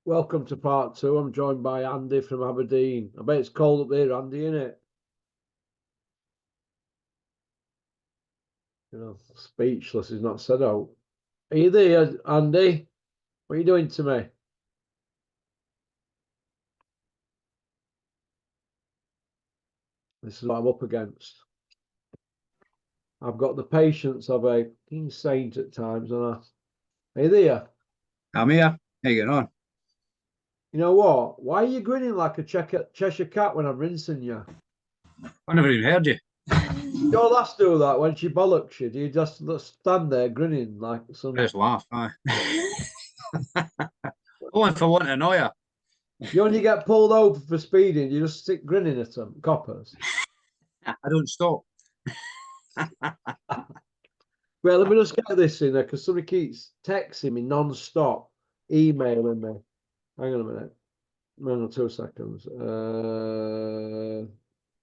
Welcome to part two. I'm joined by Andy from Aberdeen. I bet it's cold up there, Andy, isn't it? Speechless. He's not said out. Are you there, Andy? What are you doing to me? This is what I'm up against. I've got the patience of a saint at times, and Are you there? I'm here. How you getting on? You know what? Why are you grinning like a Cheshire cat when I'm rinsing you? I never even heard you. Your lass do that when she bollocks you. Do you just stand there grinning like some? I just laugh. Aye. Only if I want to annoy her. You only get pulled over for speeding, you just stick grinning at them, coppers. I don't stop. Well, let me just get this in there because somebody keeps texting me non-stop, emailing me. Hang on a minute. Hang on 2 seconds.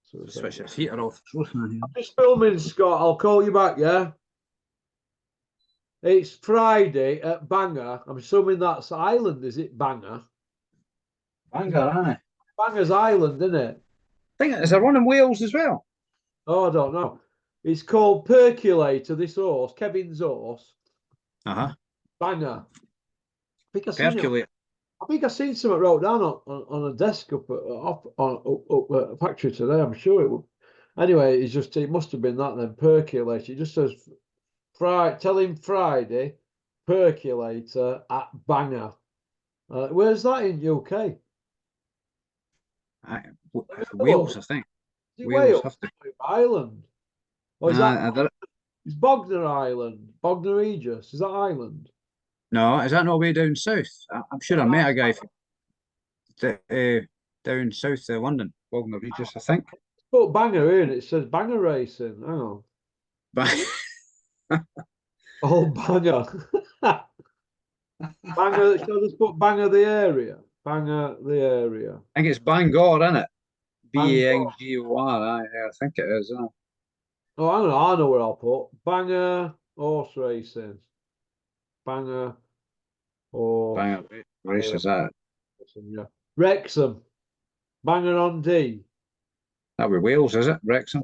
Switch this heater off. I'm just filming, Scott. I'll call you back, yeah? It's Friday at Bangor. I'm assuming that's Ireland, is it? Bangor? Bangor, aye. Bangor's Island, isn't it? I think there's a one in Wales as well. Oh, I don't know. It's called Percolator, this horse, Kevin's horse. Uh-huh. Bangor. I think I've seen it. Percolate. I think I've seen something wrote down on a desk up at a factory today. I'm sure it would. Anyway, it must have been that then. Percolator. It just says tell him Friday, Percolator at Bangor. Where's that in UK? Wales, I think. Wales, have to. Ireland. Or is Nah, it's Bognor Island? Bognor Regis. Is that Ireland? no, is that no way down south? I'm sure I met a guy from down south of London, Bognor Regis, I think. Put Bangor in. It says Bangor Racing. Hang on. But Oh, Bangor. Bangor, shall I just put Bangor the area? Bangor the area. I think it's Bangor, isn't it? Bangor. Bangor. I think it is. Oh, I know where I'll put. Bangor horse racing. Bangor horse Bangor races that. racing, yeah. Wrexham. Bangor on D. That'll be Wales, is it? Wrexham?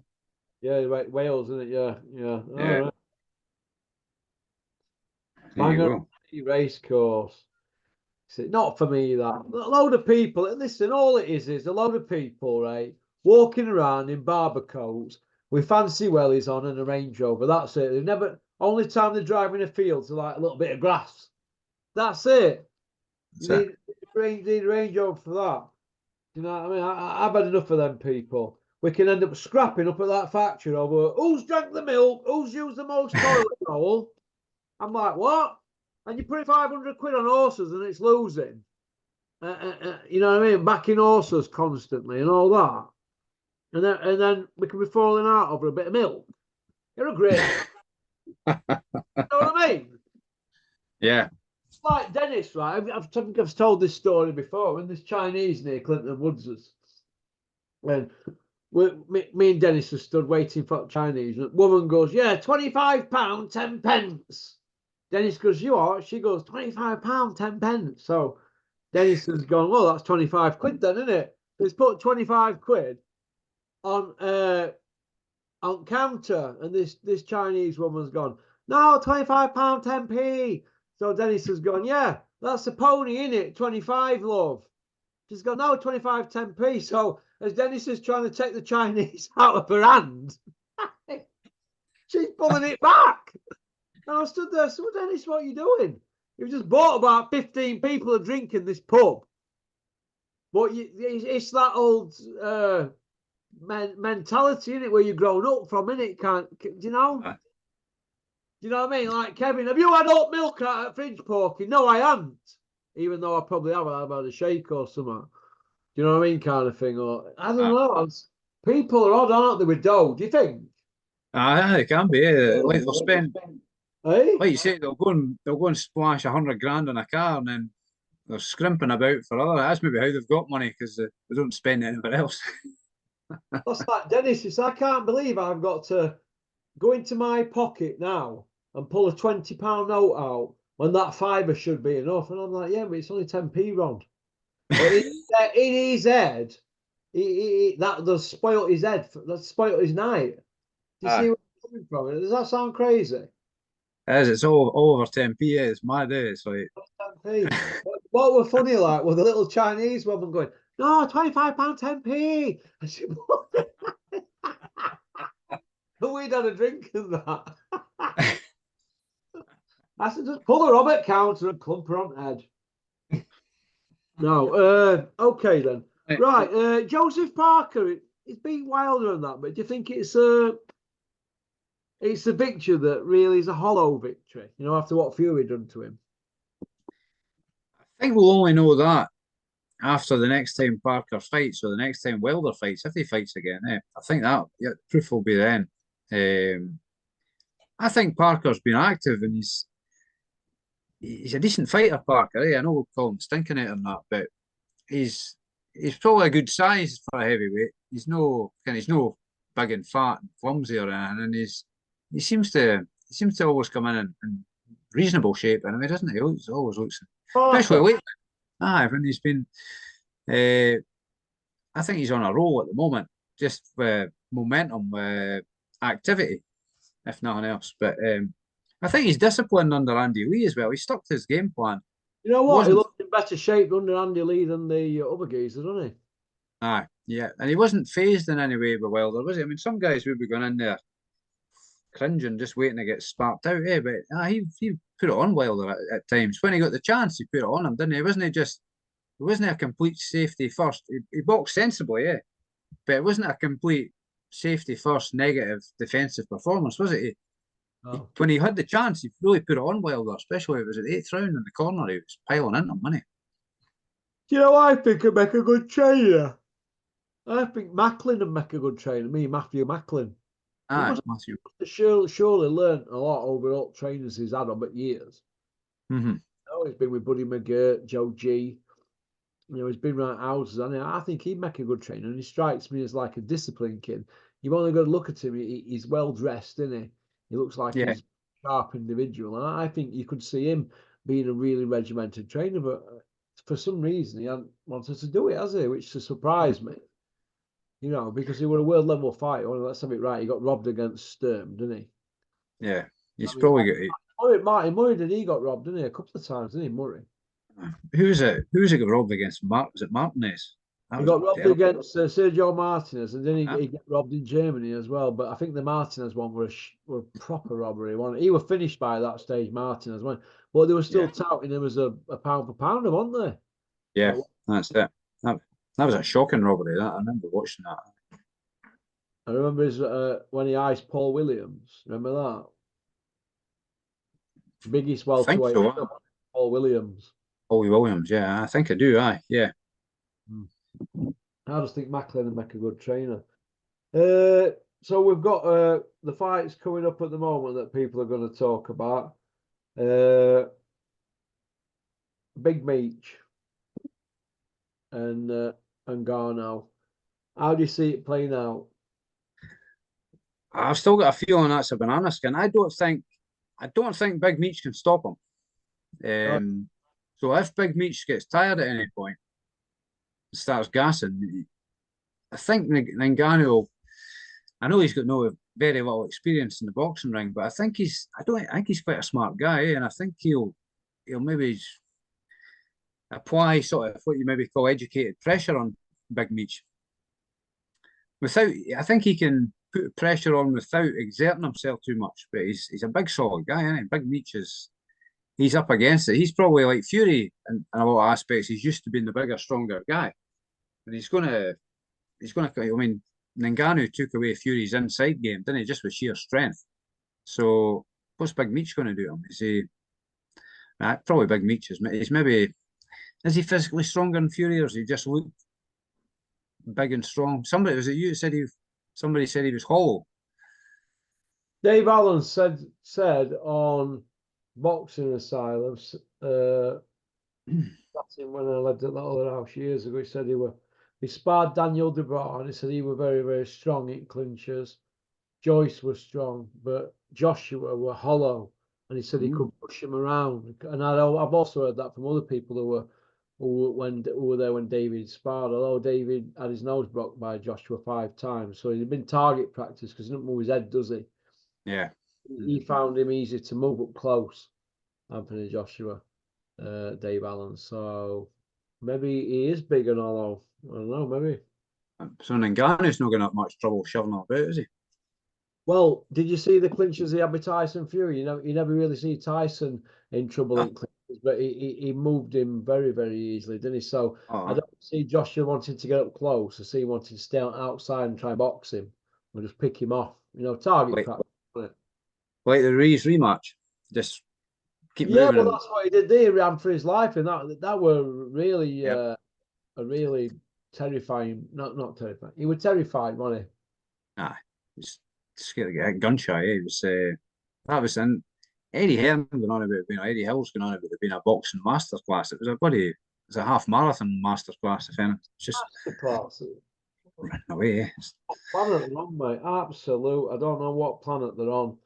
Yeah, Wales, isn't it? Yeah, yeah. Yeah. All right. There you Bangor go. on D race course. Not for me, that. A load of people, listen, all it is a load of people, right, walking around in barber coats with fancy wellies on and a Range Rover. That's it. They never, only time they drive in a field to like a little bit of grass. That's it. That's it. Need a Range Rover for that. You know what I mean? I've had enough of them people. We can end up scrapping up at that factory over who's drank the milk, who's used the most toilet roll. I'm like, what? And you put 500 quid on horses and it's losing. You know what I mean? Backing horses constantly and all that. And then we can be falling out over a bit of milk. You're a great. You know what I mean? Yeah. It's like Dennis, right? I've told this story before. When this Chinese near Clinton Woods was, when me and Dennis were stood waiting for the Chinese, and the woman goes, "Yeah, £25, 10 pence." Dennis goes, "You are?" She goes, £25, 10 pence. So Dennis has gone, well, that's 25 quid then, isn't it? He's put 25 quid on counter, and this Chinese woman's gone, no, £25, 10p. So Dennis has gone, yeah, that's a pony, in it, 25, love. She's gone, no, 25, 10p. So as Dennis is trying to take the Chinese out of her hand, she's pulling it back. And I stood there, so Dennis, what are you doing? You've just bought about 15 people a drink in this pub. But it's that old mentality, in it, where you're grown up from, in it. Do you know? Do you know what I mean? Like, Kevin, have you had hot milk out at fridge porky? No, I haven't. Even though I probably have. I've had a shake or something. Do you know what I mean? Kind of thing. Or I don't know. People are odd, aren't they, with dough? Do you think? It can be. Like they'll spend, Hey? like you say, they'll go and splash 100 grand on a car, and then they're scrimping about for other. That's maybe how they've got money, because they don't spend it anywhere else. That's like Dennis. It's, I can't believe I've got to go into my pocket now and pull a £20 note out when that fibre should be enough. And I'm like, yeah, but it's only 10p, Ron. But in his head, that does spoil his head. That spoiled his night. Do you see where I'm coming from? Does that sound crazy? It's all over 10p. It's mad. It's like 10p. What were funny like with the little Chinese woman going, no, £25 10p. And she, but we'd had a drink and that. I said, just pull her up at counter and clump her on head. No, okay then. Right, Joseph Parker, it's been wilder than that, but do you think it's a victory that really is a hollow victory, after what Fury done to him? I think we'll only know that after the next time Parker fights or the next time Wilder fights, if he fights again. I think that proof will be then. I think Parker's been active and he's a decent fighter, Parker. I know we'll call him Stinkinator and that, but he's probably a good size for a heavyweight. He's no big and fat and clumsy or anything, and he seems to always come in reasonable shape anyway, doesn't he? He always looks, especially lately. When he's been, I think he's on a roll at the moment, just momentum, activity, if nothing else. But I think he's disciplined under Andy Lee as well. He stuck to his game plan. You know what? He looked in better shape under Andy Lee than the other geezer, doesn't he? Yeah. And he wasn't phased in any way by Wilder, was he? I mean, some guys would be going in there cringing, just waiting to get sparked out, but he put it on Wilder at times. When he got the chance, he put it on him, didn't he? It wasn't a complete safety first. He boxed sensibly, but it wasn't a complete safety first negative defensive performance, was it? When he had the chance, he really put it on Wilder, especially if it was at the 8th round in the corner. He was piling into him, wasn't he? You know, I think he'd make a good trainer. I think Macklin would make a good trainer. Matthew Macklin. Matthew. Surely learned a lot over all trainers he's had over years. Mm-hmm. He's been with Buddy McGirt, Joe G. He's been around houses. I think he'd make a good trainer. And he strikes me as like a disciplined kid. You've only got to look at him. He's well dressed, isn't he? He looks like he's a sharp individual. And I think you could see him being a really regimented trainer. But for some reason, he hadn't wanted to do it, has he? Which surprised me. Because he was a world level fighter. Let's have it right. He got robbed against Sturm, didn't he? Yeah. He's probably got it. Martin Murray, did he got robbed, didn't he? A couple of times, didn't he, Murray? Who's it got robbed against? Was it Martinez? He got robbed against Sergio Martinez, and then he got robbed in Germany as well. But I think the Martinez one were a proper robbery. He was finished by that stage, Martinez one. But they were still touting him as a pound for pounder, weren't they? Yeah, that's it. That was a shocking robbery. I remember watching that. I remember when he iced Paul Williams. Remember that? Biggest welterweight, Paul Williams. Paulie Williams, yeah, I think I do. Yeah. I just think Macklin would make a good trainer. So we've got the fights coming up at the moment that people are going to talk about. Big Meech and Garneau. How do you see it playing out? I've still got a feeling that's a banana skin. I don't think Big Meech can stop him. So if Big Meech gets tired at any point and starts gassing, I think Ngannou. I know he's got very little experience in the boxing ring, but I think he's quite a smart guy, and I think he'll maybe apply sort of what you maybe call educated pressure on Big Meech. I think he can put pressure on without exerting himself too much, but he's a big solid guy, isn't he? Big Meech he's up against it. He's probably like Fury in a lot of aspects. He's used to being the bigger, stronger guy, and he's gonna. I mean, Ngannou took away Fury's inside game, didn't he? Just with sheer strength. So what's Big Meech going to do to him? Is he? Probably Big Meech is maybe. Is he physically stronger than Fury, or does he just look big and strong? Somebody said he was hollow. Dave Allen said on Boxing Asylum, that's when I lived at that other house years ago. He said he sparred Daniel Dubois, and he said he was very, very strong in clinches. Joyce was strong, but Joshua were hollow. and he said he could push him around. And I've also heard that from other people who were there when David sparred. Although David had his nose broke by Joshua 5 times, so he'd been target practice because he doesn't move his head, does he? Yeah. He found him easy to move up close, Anthony Joshua, Dave Allen. So maybe he is big and all. I don't know, maybe. So Ngannou's not going to have much trouble shoving it about, is he? Well, did you see the clinches he had with Tyson Fury? You never really see Tyson in trouble in clinches, but he moved him very, very easily, didn't he? So I don't see Joshua wanting to get up close. I see him wanting to stay outside and try and box him or just pick him off. Target practice. Like the Ruiz rematch, just keep Yeah, moving well, him. that's what he did there. He ran for his life, and that were really a really terrifying. Not terrifying. He was terrified, wasn't he? Nah, he's scared to get gun shy. He was that was in Eddie Hearn going on about being Eddie Hill's going on about it being a boxing masterclass. It was a half marathon masterclass. If anything, it's just masterclass. Running away. Planet they're on, mate. Absolute. I don't know what planet they're on.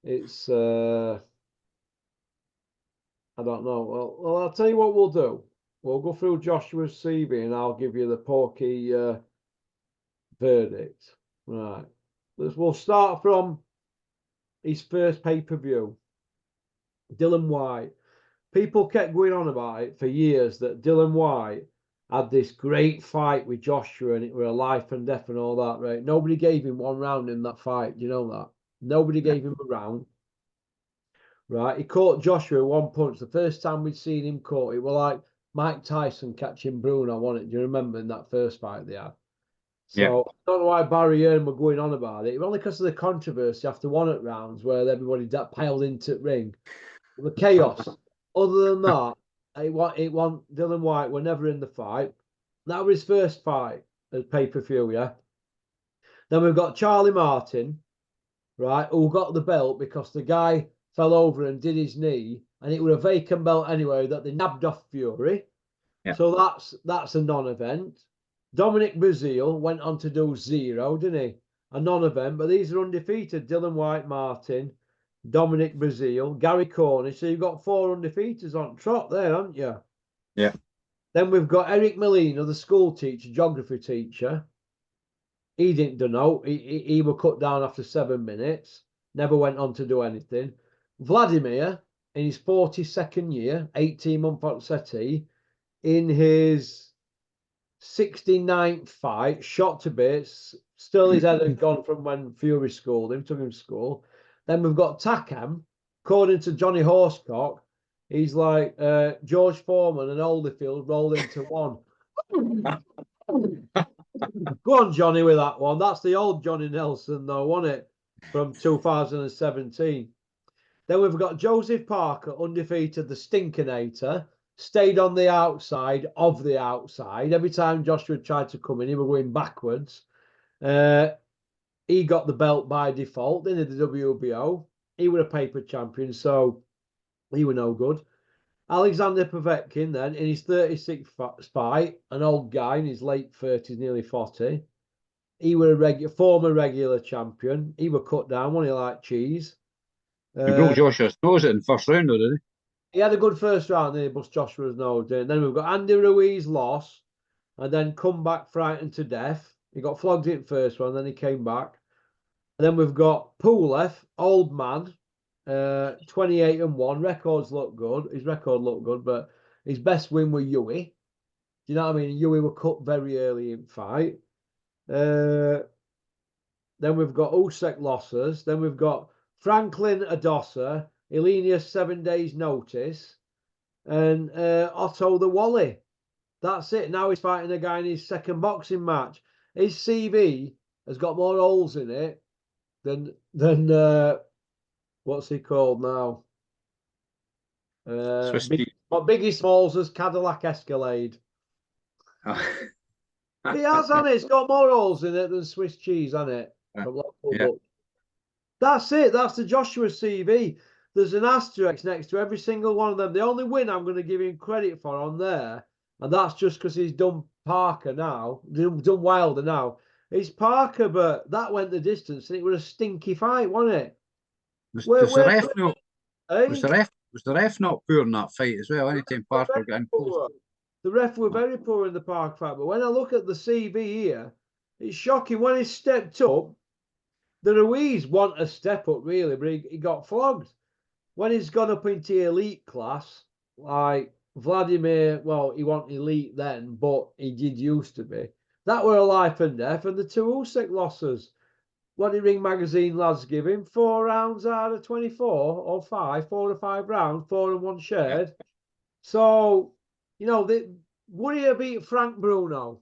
It's I don't know. Well, I'll tell you what we'll do. We'll go through Joshua's CV and I'll give you the Porky verdict. Right. We'll start from his first pay-per-view. Dylan White. People kept going on about it for years that Dylan White had this great fight with Joshua and it were a life and death and all that, right? Nobody gave him one round in that fight. You know that? Nobody gave him a round. Right? He caught Joshua one punch. The first time we'd seen him caught, it was like Mike Tyson catching Bruno, wasn't it? Do you remember in that first fight they had? So I don't know why Barry Hearn were going on about it. It was only because of the controversy after one at rounds where everybody piled into the ring. The chaos. Other than that, it won Dylan White were never in the fight. That was his first fight as pay-per-view, yeah. Then we've got Charlie Martin, right, who got the belt because the guy fell over and did his knee, and it was a vacant belt anyway that they nabbed off Fury. Yeah. So that's a non-event. Dominic Breazeale went on to do 0, didn't he? A non-event, but these are undefeated. Dylan White, Martin, Dominic Breazeale, Gary Cornish. So you've got 4 undefeateds on trot there, haven't you? Yeah. Then we've got Eric Molina, the school teacher, geography teacher. He didn't do no. He was cut down after 7 minutes. Never went on to do anything. Vladimir, in his 42nd year, 18-month on settee, in his 69th fight, shot to bits. Still, his head had gone from when Fury schooled him, took him to school. Then we've got Takam, according to Johnny Horsecock, he's like George Foreman and Holyfield rolled into one. Go on, Johnny, with that one. That's the old Johnny Nelson, though, wasn't it? From 2017. Then we've got Joseph Parker, undefeated, the Stinkinator, stayed on the outside of the outside. Every time Joshua tried to come in, he was going backwards. He got the belt by default, didn't he, the WBO? He was a paper champion, so he was no good. Alexander Povetkin, then, in his 36th fight, an old guy in his late 30s, nearly 40. He was a former regular champion. He was cut down, wasn't he, like cheese? He broke Joshua's nose in the first round, though, did he? He had a good first round, then he bust Joshua's nose. And then we've got Andy Ruiz lost, and then come back frightened to death. He got flogged in first one, then he came back. And then we've got Pulev, old man, 28-1. Records look good. His record looked good, but his best win was Yui. Do you know what I mean? Yui were cut very early in fight. Then we've got Usyk losses. Then we've got Franklin Adossa, Elenius 7 days notice, and Otto the Wally. That's it. Now he's fighting a guy in his second boxing match. His CV has got more holes in it than what's he called now? Biggie Smalls' Cadillac Escalade. Oh. He has, hasn't it? It's got more holes in it than Swiss cheese, hasn't it? Yeah. That's it. That's the Joshua CV. There's an asterisk next to every single one of them. The only win I'm going to give him credit for on there, and that's just because he's done Parker now, done Wilder now. It's Parker, but that went the distance, and it was a stinky fight, wasn't it? Does the ref know? Eh? Was the ref not poor in that fight as well? Anytime Were Parker very got in close. poor. The ref were very poor in the Park fight, but when I look at the CV here, it's shocking. When he stepped up, the Ruiz want a step up really, but he got flogged. When he's gone up into elite class, like Vladimir, well, he wasn't elite then, but he did used to be. That were a life and death, and the two Usyk losses. What did Ring Magazine lads give him? 4 rounds out of 24 or 5, 4 or 5 rounds, 4 and 1 shared. So, would he have beat Frank Bruno?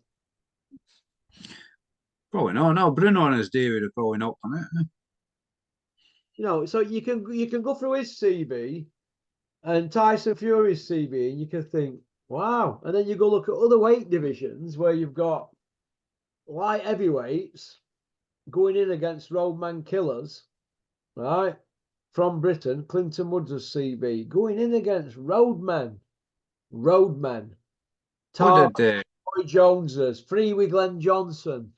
Probably no. No, Bruno on his day would have probably knocked him out. So you can go through his CV and Tyson Fury's CV, and you can think, wow. And then you go look at other weight divisions where you've got light heavyweights going in against roadman killers, right? From Britain, Clinton Woods' CV going in against roadmen. What Tar did Roy Joneses, Freeway Glenn Johnson,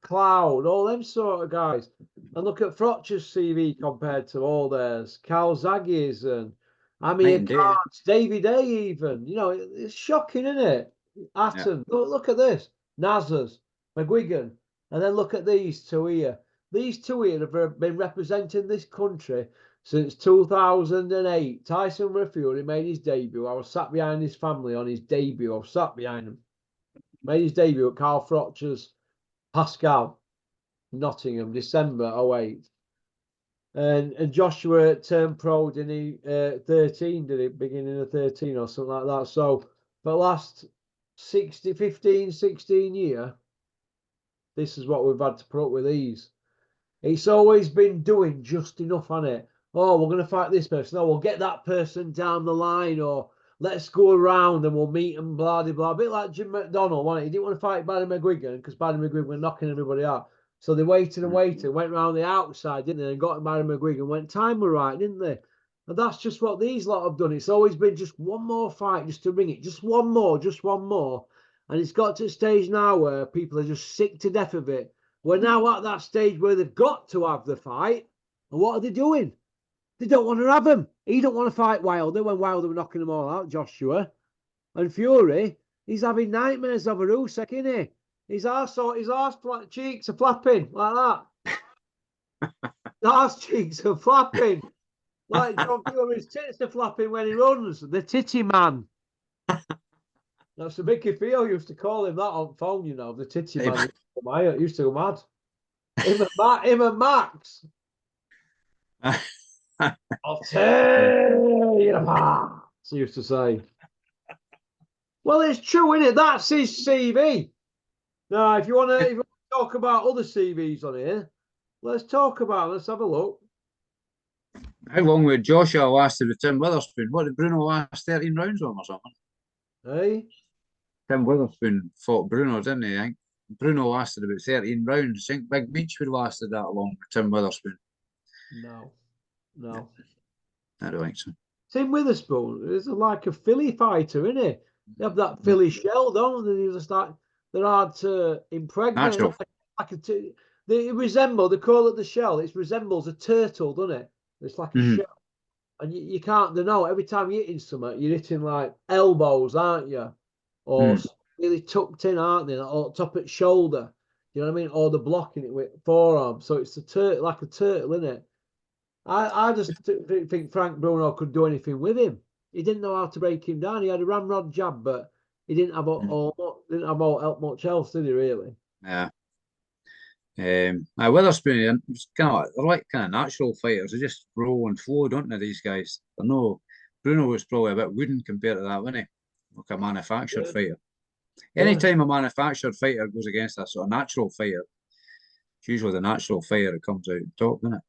Cloud, all them sort of guys. And look at Frotcher's CV compared to all theirs. Carl Zaggy's and night Amir and day? Khan's, David A even. It's shocking, isn't it? Atom. Look at this. Nazar's, McGuigan. And then look at these two here. These two here have been representing this country since 2008. Tyson Fury made his debut. I was sat behind his family on his debut. I was sat behind him. Made his debut at Carl Frotcher's Pascal, Nottingham, December 08. And Joshua turned pro, didn't he? 13, did it? Beginning of 13 or something like that. So for the last 16 year, this is what we've had to put up with these. It's always been doing just enough on it. Oh, we're going to fight this person. Oh, we'll get that person down the line, or let's go around and we'll meet them, blah, blah, blah. A bit like Jim McDonnell, wasn't it? He didn't want to fight Barry McGuigan because Barry McGuigan was knocking everybody out. So they waited and waited, went round the outside, didn't they? And got Barry McGuigan, went time were right, didn't they? And that's just what these lot have done. It's always been just one more fight just to ring it. Just one more, just one more. And it's got to a stage now where people are just sick to death of it. We're now at that stage where they've got to have the fight. And what are they doing? They don't want to have him. He don't want to fight Wilder when Wilder were knocking them all out, Joshua. And Fury, he's having nightmares of a Usyk, isn't he? His arse cheeks are flapping like that. The arse cheeks are flapping. Like John Fury's tits are flapping when he runs. The titty man. That's the Mickey Theo used to call him that on phone, the titty man. He used to go mad. Him and Max. I'll tell you apart. He used to say. Well, it's true, isn't it? That's his CV. Now, if you want to talk about other CVs on here, let's talk about it. Let's have a look. How long would Joshua lasted with Tim Witherspoon? What did Bruno last 13 rounds on or something? Hey? Tim Witherspoon fought Bruno, didn't he? I think Bruno lasted about 13 rounds. I think Big Meech would have lasted that long with Tim Witherspoon. No. I don't think so. Tim Witherspoon is like a Philly fighter, isn't he? They have that Philly shell, don't they? They're hard to impregnate. Natural. They resemble, they call it the shell. It resembles a turtle, doesn't it? It's like a shell. And you can't know. Every time you're hitting something, you're hitting like elbows, aren't you? Or really tucked in, aren't they? Or top at shoulder. You know what I mean? Or they're blocking it with forearm. So it's a turtle, like a turtle, isn't it? I just think Frank Bruno could do anything with him. He didn't know how to break him down. He had a ramrod jab, but he didn't have all much else, did he? Really? Yeah. Witherspoon, they're like kind of natural fighters. They just roll and flow, don't they? These guys. I know Bruno was probably a bit wooden compared to that, wasn't he? Like a manufactured fighter. Anytime a manufactured fighter goes against a sort of natural fighter, it's usually the natural fighter that comes out top, isn't it?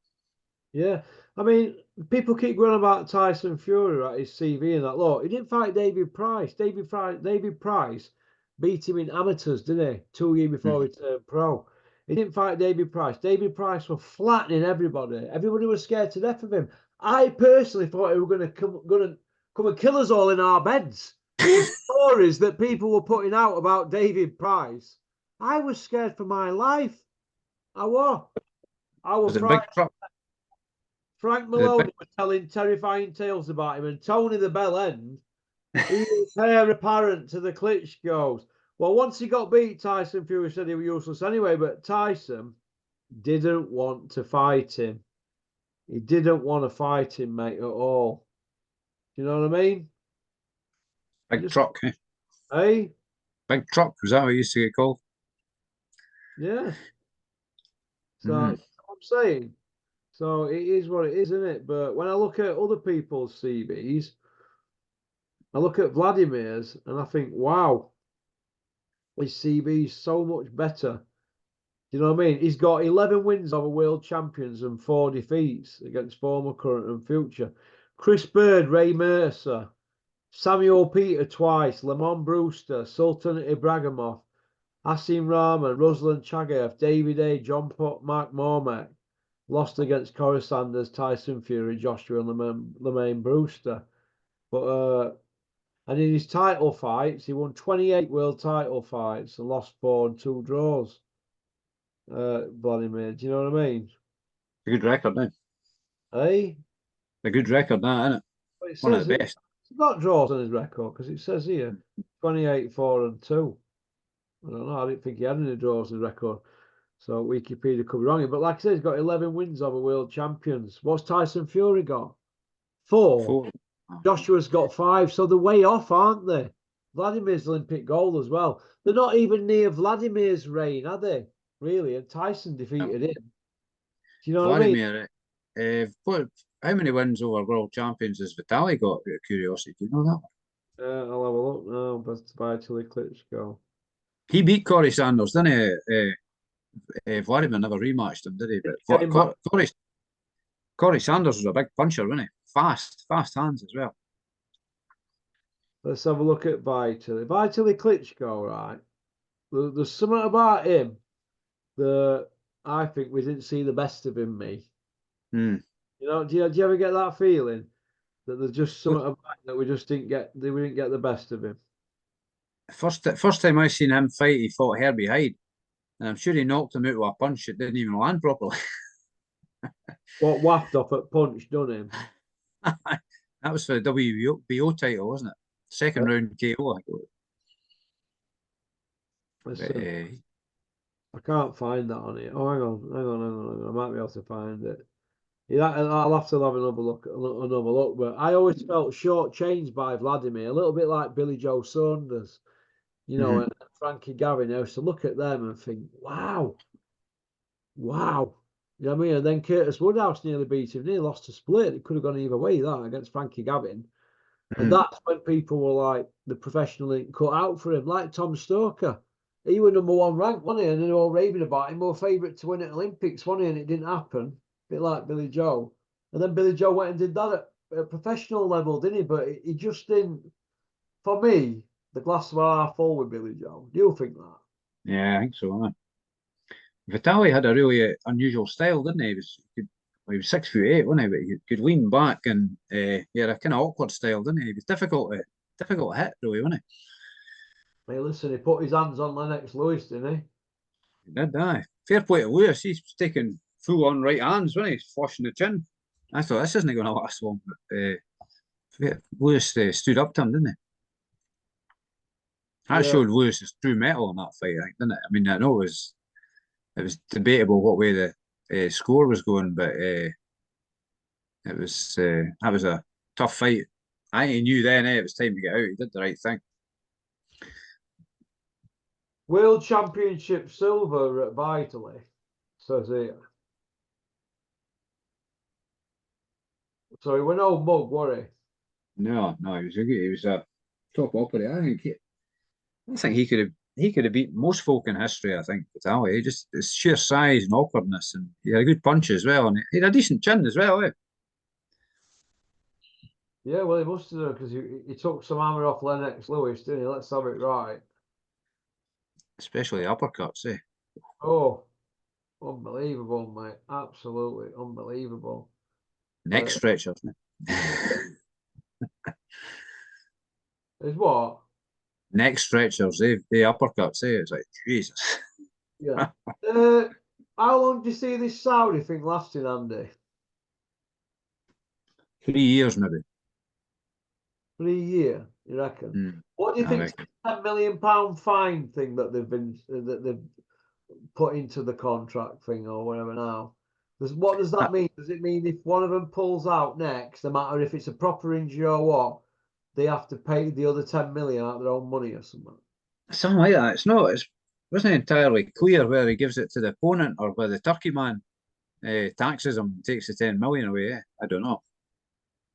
Yeah. I mean, people keep going about Tyson Fury, right? His CV and that. Look, he didn't fight David Price. David Price beat him in amateurs, didn't he? 2 years before he turned pro. He didn't fight David Price. David Price was flattening everybody. Everybody was scared to death of him. I personally thought he was going to come and kill us all in our beds. The stories that people were putting out about David Price, I was scared for my life. I was. Was it big Frank Maloney was telling terrifying tales about him, and Tony the Bell End, he was heir apparent to the Klitschko's. Well, once he got beat, Tyson Fury said he was useless anyway, but Tyson didn't want to fight him. He didn't want to fight him, mate, at all. Do you know what I mean? Big truck, eh? Hey? Big truck, was that what it used to get called? Yeah. So that's what I'm saying. So it is what it is, isn't it? But when I look at other people's CVs, I look at Vladimir's and I think, wow, his CV is so much better. Do you know what I mean? He's got 11 wins over world champions and 4 defeats against former, current, and future. Chris Bird, Ray Mercer, Samuel Peter twice, Lamont Brewster, Sultan Ibragimov, Asim Rahman, Ruslan Chagayev, David A, John Pott, Mark Mormack. Lost against Corey Sanders, Tyson Fury, Joshua, and Lemaine Brewster. But and in his title fights, he won 28 world title fights and lost 4 and 2 draws. Vladimir, do you know what I mean? A good record, eh? Hey? A good record, that, isn't it? But it One of says the best. he's got draws on his record because it says here 28, 4 and 2. I don't know. I didn't think he had any draws on his record. So Wikipedia could be wrong. But like I said, he's got 11 wins over world champions. What's Tyson Fury got? 4. 4. Joshua's got 5. So they're way off, aren't they? Vladimir's Olympic gold as well. They're not even near Vladimir's reign, are they? Really? And Tyson defeated him. Do you know Vladimir, what I mean? how many wins over world champions has Vitaly got? Out of curiosity, do you know that one? I'll have a look now. Best by Tilly Klitschko. He beat Corey Sanders, didn't he? Vladimir never rematched him, did he? But Corey Sanders was a big puncher, wasn't he? Fast hands as well. Let's have a look at Vitaly. Vitaly Klitschko, right? There's something about him that I think we didn't see the best of him, me. Mm. You know, do you ever get that feeling that there's just something about him that we didn't get the best of him? First time I seen him fight, he fought Herbie Hyde, and I'm sure he knocked him out with a punch that didn't even land properly. What waffed off at punch done him? That was for the WBO title, wasn't it? Second round KO, I think it was. Listen, I can't find that on it. Oh, hang on. I might be able to find it. Yeah, I'll have to have another look. But I always felt shortchanged by Vladimir, a little bit like Billy Joe Saunders, you know, and Frankie Gavin. I used to look at them and think, wow. You know what I mean? And then Curtis Woodhouse nearly beat him, nearly lost a split. It could have gone either way, that against Frankie Gavin. And that's when people were like, the professional ain't cut out for him, like Tom Stoker. He was #1 ranked, wasn't he? And they were all raving about him, more favourite to win at Olympics, wasn't he? And it didn't happen. A bit like Billy Joe. And then Billy Joe went and did that at a professional level, didn't he? But he just didn't. For me, the glass was half full with Billy Joe. Do you think that? Yeah, I think so. Vitaly had a really unusual style, didn't he? He was 6'8", wasn't he? But he could lean back and he had a kind of awkward style, didn't he? He was difficult to hit, really, wasn't he? Hey, listen, he put his hands on Lennox Lewis, didn't he? He did, aye. Fair play to Lewis. He's taking full-on right hands, wasn't he? He's flushing the chin. I thought this isn't going to last long, but Lewis stood up to him, didn't he? That showed Lewis's true mettle in that fight, I think, didn't it? I mean, I know it was debatable what way the score was going, but that was a tough fight. I think he knew then it was time to get out. He did the right thing. World Championship silver at Vitaly, says here. So he went old mug, were he? No, he was a top operator. I think he could have beat most folk in history. I think Vitaly, just his sheer size and awkwardness, and he had a good punch as well, and he had a decent chin as well. Yeah, well, he must have done because he took some hammer off Lennox Lewis, didn't he? Let's have it right. Especially the uppercuts, eh? Oh, unbelievable, mate! Absolutely unbelievable. Neck stretchers, Is what? Neck stretchers, the uppercuts, eh? It's like Jesus. Yeah. How long do you see this Saudi thing lasting, Andy? 3 years maybe. 3 year, you reckon? Mm, What do you I think? reckon. £10 million fine thing that they've put into the contract thing or whatever now. What does that mean? Does it mean if one of them pulls out next, no matter if it's a proper injury or what, they have to pay the other 10 million out of their own money or something? Something like that. It wasn't entirely clear whether he gives it to the opponent or whether the Turkey man taxes him and takes the 10 million away. I don't know.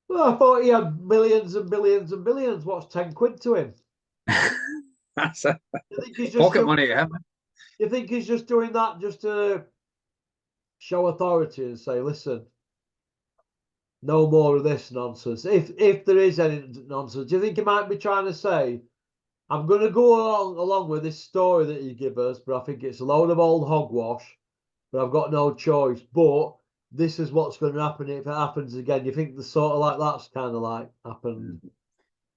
Well, I thought he had millions and billions and billions. What's 10 quid to him? That's a You think he's just pocket doing, money to him. you think he's just doing that just to show authority and say, listen, no more of this nonsense. If there is any nonsense, do you think he might be trying to say, I'm going to go along with this story that you give us, but I think it's a load of old hogwash, but I've got no choice. But this is what's going to happen if it happens again. You think the sort of like that's kind of like happened,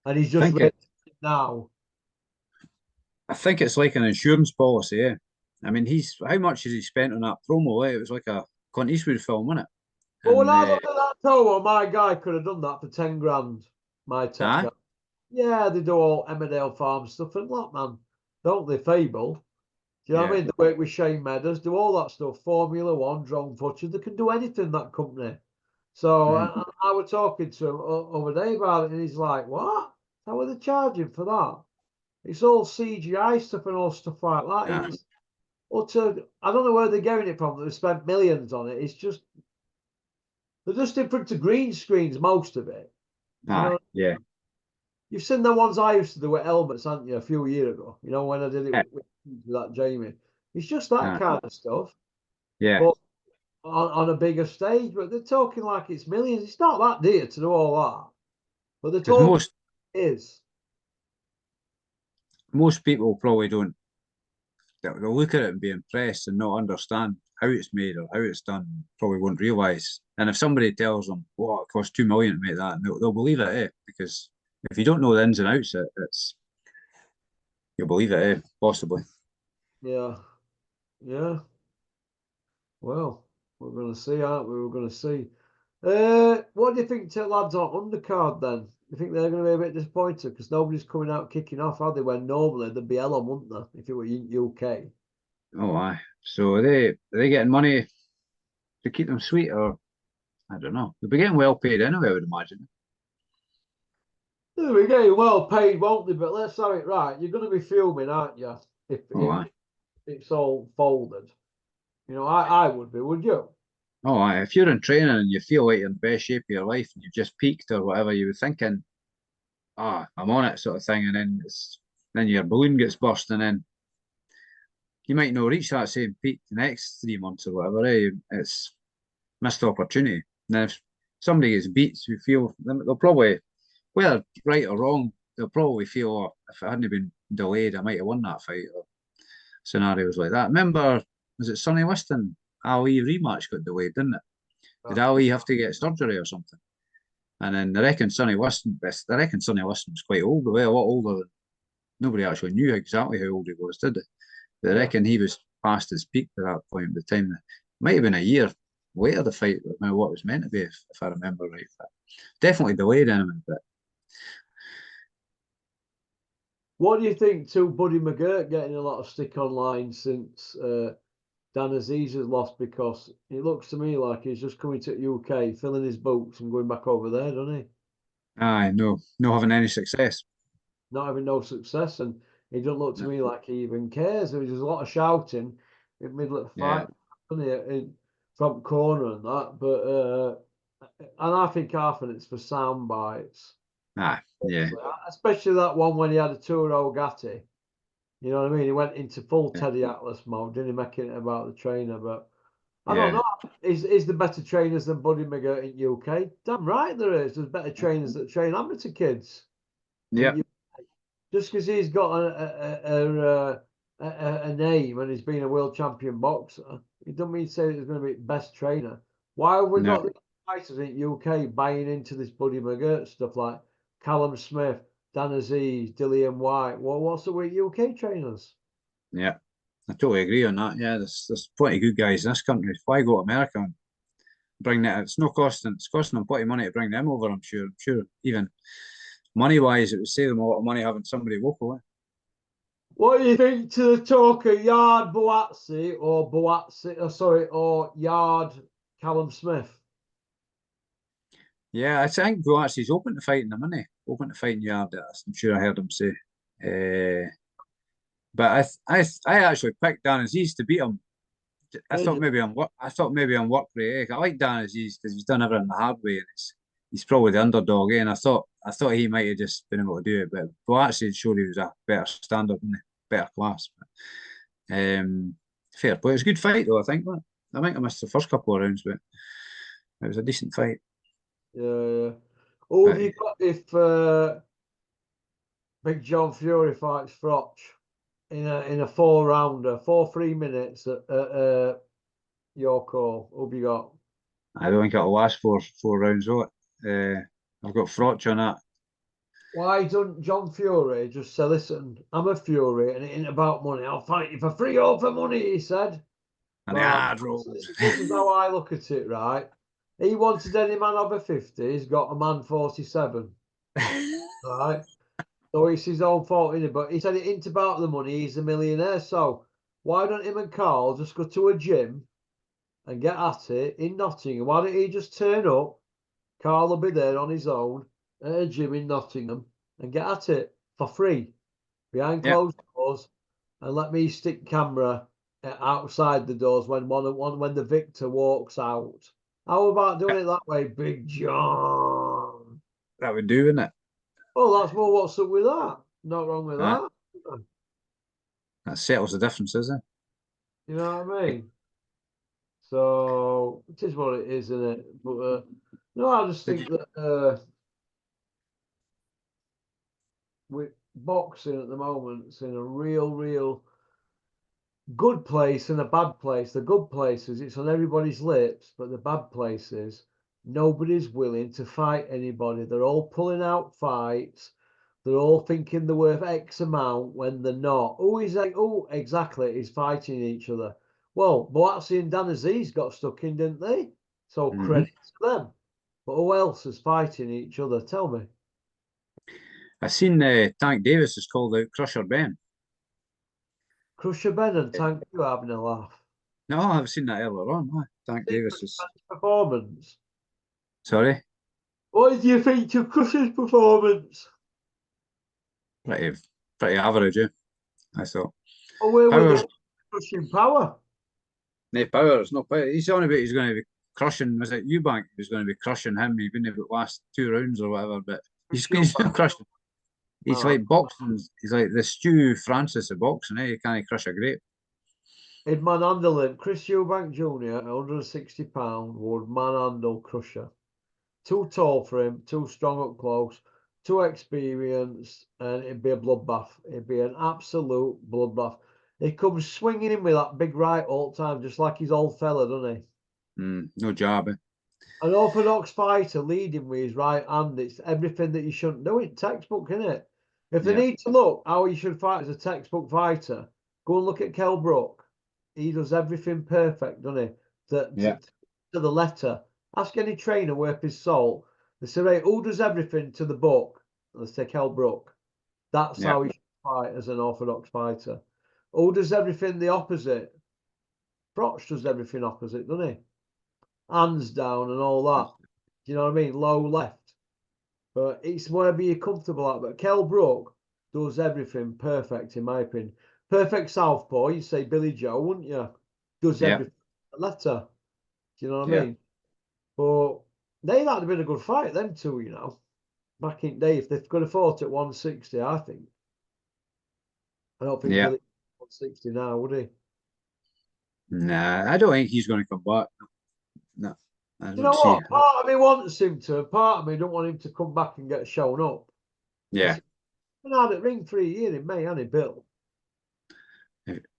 and he's I just think ready now. I think it's like an insurance policy, yeah. I mean, how much has he spent on that promo? Eh? It was like a Clint Eastwood film, wasn't it? But when And I look at that promo, my guy could have done that for 10 grand. My top aye, guy. Yeah, they do all Emmerdale Farm stuff and lot, man. Don't they, Fable? Do you know what I yeah, mean? They work with Shane Meadows, do all that stuff. Formula One, drone footage. They can do anything, that company. So mm, I was talking to him over day about it, and he's like, what? How are they charging for that? It's all CGI stuff and all stuff like that. aye, It's utter, I don't know where they're getting it from. They've spent millions on it. It's just, they're just in front of green screens, most of it. You aye, know, yeah, you've seen the ones I used to do with helmets, haven't you, a few years ago? You know, when I did it yeah, with that Jamie. It's just that aye, kind of stuff, yeah. but on a bigger stage. But they're talking like it's millions. It's not that dear to do all that, but they're Because talking it is. most people probably don't. They'll look at it and be impressed and not understand how it's made or how it's done. Probably won't realise. And if somebody tells them, "What it cost 2 million to make that," they'll believe it, eh? Because if you don't know the ins and outs, you'll believe it, eh? Possibly. Yeah, yeah. Well, we're going to see, aren't we? We're going to see. What do you think to lads on undercard then? You think they're going to be a bit disappointed because nobody's coming out kicking off, are they? When normally they'd be hell on, wouldn't they? If it were UK. Oh, aye. So are they getting money to keep them sweet, or I don't know. They'll be getting well paid anyway, I would imagine. They'll be getting well paid, won't they? But let's have it right. You're going to be fuming, aren't you? Oh, If aye. it's all folded. You know, I would be, would you? Oh, aye. If you're in training and you feel like you're in the best shape of your life and you've just peaked or whatever, you were thinking, I'm on it, sort of thing, and then your balloon gets burst, and then you might not reach that same peak the next 3 months or whatever. Eh? It's missed opportunity. Now, if somebody gets beat, you feel they'll probably, whether right or wrong, they'll probably feel, oh, if it hadn't been delayed, I might have won that fight, or scenarios like that. Remember, was it Sonny Liston? Ali rematch got delayed, didn't it? Did Ali have to get surgery or something? And then I reckon Sonny Liston was quite old, well, a lot older than nobody actually knew exactly how old he was, did they? But I Yeah. reckon he was past his peak at that point. At the time, it might have been a year later the fight, what it was meant to be, if I remember right. But definitely delayed anyway. But What do you think to Buddy McGirt getting a lot of stick online since Dan Aziz has lost? Because it looks to me like he's just coming to the UK, filling his boots and going back over there, doesn't he? aye, no, not having any success. Not having no success, and he doesn't look to No. me like he even cares. There's a lot of shouting in the middle of the Yeah, fight, doesn't he, in front corner and that. But and I think half of it's for sound bites, yeah, especially that one when he had a Turo Gatti. You know what I mean? He went into full yeah, Teddy Atlas mode, didn't he, making it about the trainer? But I don't yeah, know. Is there better trainers than Buddy McGirt in UK? Damn right there is. There's better trainers that train amateur kids in yeah, UK. Just because he's got a name and he's been a world champion boxer, it doesn't mean to say he's going to be best trainer. Why have we no, got the fighters in UK buying into this Buddy McGirt stuff like Callum Smith, Dan Aziz, Dillian White? Well, what's the with UK trainers? yeah. I totally agree on that. Yeah, there's plenty of good guys in this country. Why go to America and bring that. It's no costing. It's costing them plenty of money to bring them over. I'm sure. Even money wise, it would save them a lot of money having somebody local. What do you think to the talk of Yard Boazzi or Yard Callum Smith? Yeah, I think Boatsi's open to fighting them, isn't he? Open to fighting Yard. I'm sure I heard him say. But I actually picked Dan Aziz to beat him. I thought maybe on work rate. I like Dan Aziz because he's done everything the hard way, and he's probably the underdog. And I thought he might have just been able to do it, but Boatsi showed he was a better standard and better class. But, fair play. It was a good fight though. I think I missed the first couple of rounds, but it was a decent fight. Yeah. Who have you got if Big John Fury fights Froch in a 4-rounder, 3 minutes at your call? Who have you got? I don't think it'll last four rounds, will it? I've got Froch on that. Why don't John Fury just say, listen, I'm a Fury and it ain't about money. I'll fight you for free or for money, he said. And the hard rolls. This is how I look at it, right? He wanted any man over 50, he's got a man 47. Right? So it's his own fault, innit? But he said it ain't about the money, he's a millionaire. So why don't him and Carl just go to a gym and get at it in Nottingham? Why don't he just turn up? Carl will be there on his own at a gym in Nottingham and get at it for free behind closed doors, and let me stick camera outside the doors when when the victor walks out. How about doing it that way, Big John? That would do, wouldn't it? Oh, that's more. What's up with that? Not wrong with that. That settles the difference, isn't it? You know what I mean? So it is what it is, isn't it? But no, I just think that with boxing at the moment, it's in a real good place and a bad place. The good places, it's on everybody's lips, but the bad places, nobody's willing to fight anybody. They're all pulling out fights. They're all thinking they're worth X amount when they're not. Exactly, is fighting each other. Well, Boatsi and Dan Aziz got stuck in, didn't they? So credit to them. But who else is fighting each other? Tell me. I seen Tank Davis is called out Crusher Ben. Crusher Ben and Tank, you having a laugh? No, I've seen that earlier on. Tank Davis is performance. Sorry. What did you think of Crusher's performance? Pretty average, yeah. I thought. Oh, where was crushing power? No power. It's not power. He's on about he's going to be crushing. Was it Eubank who's going to be crushing him? He wouldn't have the last 2 rounds or whatever, but he's not crushing. He's like boxing. He's like the Stu Francis of boxing. You can't crush a grape. He'd manhandle him. Chris Eubank Jr. at £160 would manhandle Crusher. Too tall for him, too strong up close, too experienced, and it'd be a bloodbath. It'd be an absolute bloodbath. He comes swinging in with that big right all the time, just like his old fella, doesn't he? No job, eh? An orthodox fighter leading with his right hand. It's everything that you shouldn't do. It's textbook, isn't it? If they need to look how he should fight as a textbook fighter, go and look at Kell Brook. He does everything perfect, doesn't he? To the letter. Ask any trainer worth his salt. They say, right, who does everything to the book? Let's take Kell Brook. That's how he should fight as an orthodox fighter. Who does everything the opposite? Froch does everything opposite, doesn't he? Hands down and all that. Do you know what I mean? Low left. But it's whatever you're comfortable at. But Kell Brook does everything perfect, in my opinion. Perfect southpaw, you say Billy Joe, wouldn't you? Does everything. Letter. Do you know what I mean? But they'd have been a good fight, them two, you know. Back in the day, if they could have fought at 160, I think. I don't think Billy 160 now, would he? Nah, I don't think he's going to come back. No. You know what? Part of me wants him to, part of me don't want him to come back and get shown up. Yeah. He's been out at ring 3 years in May, hasn't he, Bill?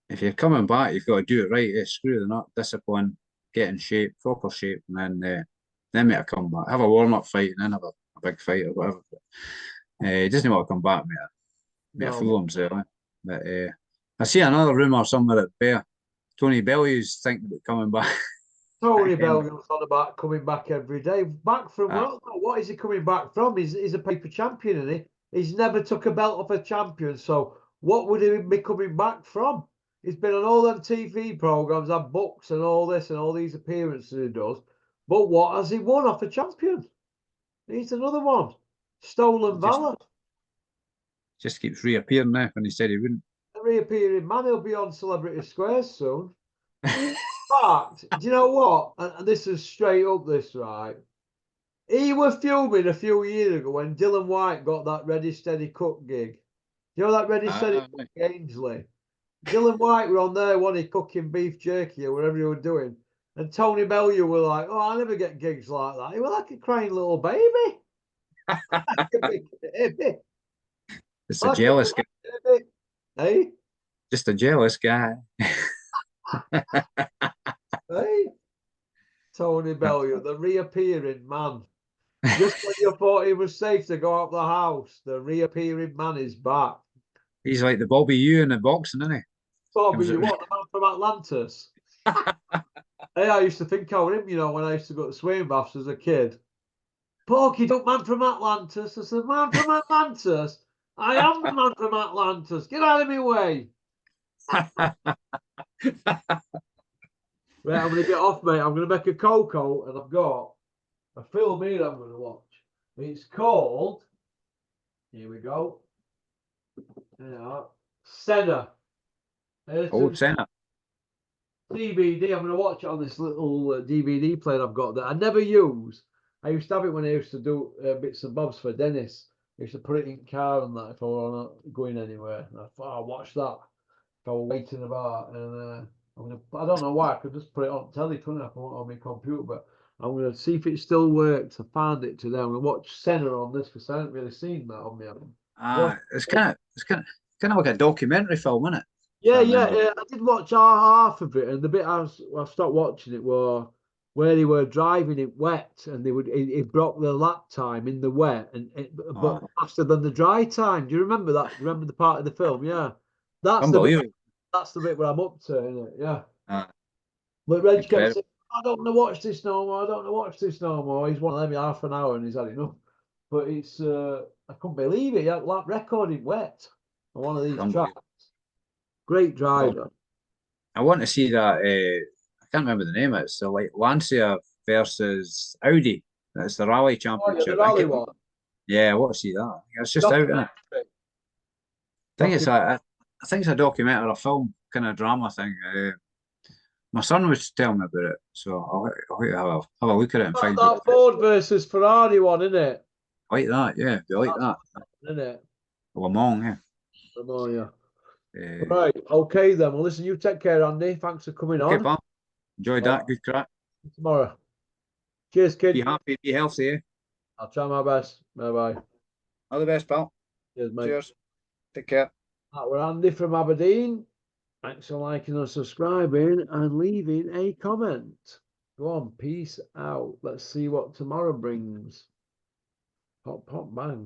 If you're coming back, you've got to do it right. Screw the nut, discipline, get in shape, proper shape, and then make a comeback. Have a warm-up fight and then have a big fight or whatever. He doesn't want to come back, mate. Fool himself. But I see another rumour somewhere that Tony Bellew's thinking about coming back. Tony Bellew's on about coming back every day. Back from what is he coming back from? He's a paper champion, isn't he? He's never took a belt off a champion. So what would he be coming back from? He's been on all them TV programs, had books and all this and all these appearances he does. But what has he won off a champion? He's another one. Stolen valor. Just keeps reappearing now when he said he wouldn't. A reappearing man. He'll be on Celebrity Squares soon. In fact, do you know what? And this is straight up this, right? He was fuming a few years ago when Dylan White got that Ready Steady Cook gig. You know that Ready Steady Cook Ainsley? Dylan White were on there when he cooking beef jerky or whatever he was doing. And Tony Bellew were like, oh, I never get gigs like that. He was like a crying little baby. Like a big baby. It's a jealous guy. Baby. Hey? Just a jealous guy. Hey? Tony Bellew, the reappearing man. Just when you thought he was safe to go out the house, the reappearing man is back. He's like the Bobby U in the boxing, isn't he? Bobby, you what, the man from Atlantis? Hey, I used to think of him, you know, when I used to go to swimming baths as a kid. Porky, don't man from Atlantis. I said, man from Atlantis? I am the man from Atlantis. Get out of my way. Right, I'm going to get off, mate. I'm going to make a cocoa, and I've got a film here I'm going to watch. It's called, here we go, Senna. Old Senna. DVD. I'm going to watch it on this little DVD player I've got that I never use. I used to have it when I used to do bits and bobs for Dennis. I used to put it in car and that if I were not going anywhere. And I thought, I'll watch that if I were waiting about. And I don't know why. I could just put it on telly, couldn't I? If I want on my computer, but I'm going to see if it still works. I found it today. I'm going to watch Senna on this because I haven't really seen that on me. It's kind of like a documentary film, isn't it? Yeah. I did watch half of it, and the bit I stopped watching it was where they were driving it wet, and it broke the lap time in the wet, but faster than the dry time. Do you remember that? Remember the part of the film? Yeah, that's the bit where I'm up to, isn't it? Yeah. But Reg kept saying, I don't want to watch this no more. I don't want to watch this no more. He's one of them half an hour, and he's had enough. But it's I couldn't believe it. Lap recorded wet on one of these tracks. Great driver. I want to see that. I can't remember the name of it. So like Lancia versus Audi. That's the rally championship. The rally one. Yeah, I want to see that. It's just out, isn't it? I think it's a documentary, a film kind of drama thing. My son was telling me about it, so I'll have a look at it and find out. That Ford versus Ferrari one, isn't it? Like that, yeah. You like that? Isn't it? Le Mans, yeah. Le Mans, yeah. Right, okay then. Well, listen, you take care, Andy. Thanks for coming on. Pal. Enjoyed that. Good crack. Tomorrow. Cheers, kid. Be happy, be healthy, eh? I'll try my best. Bye-bye. All the best, pal. Cheers, mate. Cheers. Take care. That we're Andy from Aberdeen. Thanks for liking and subscribing and leaving a comment. Go on, peace out. Let's see what tomorrow brings. Pop, pop, bang.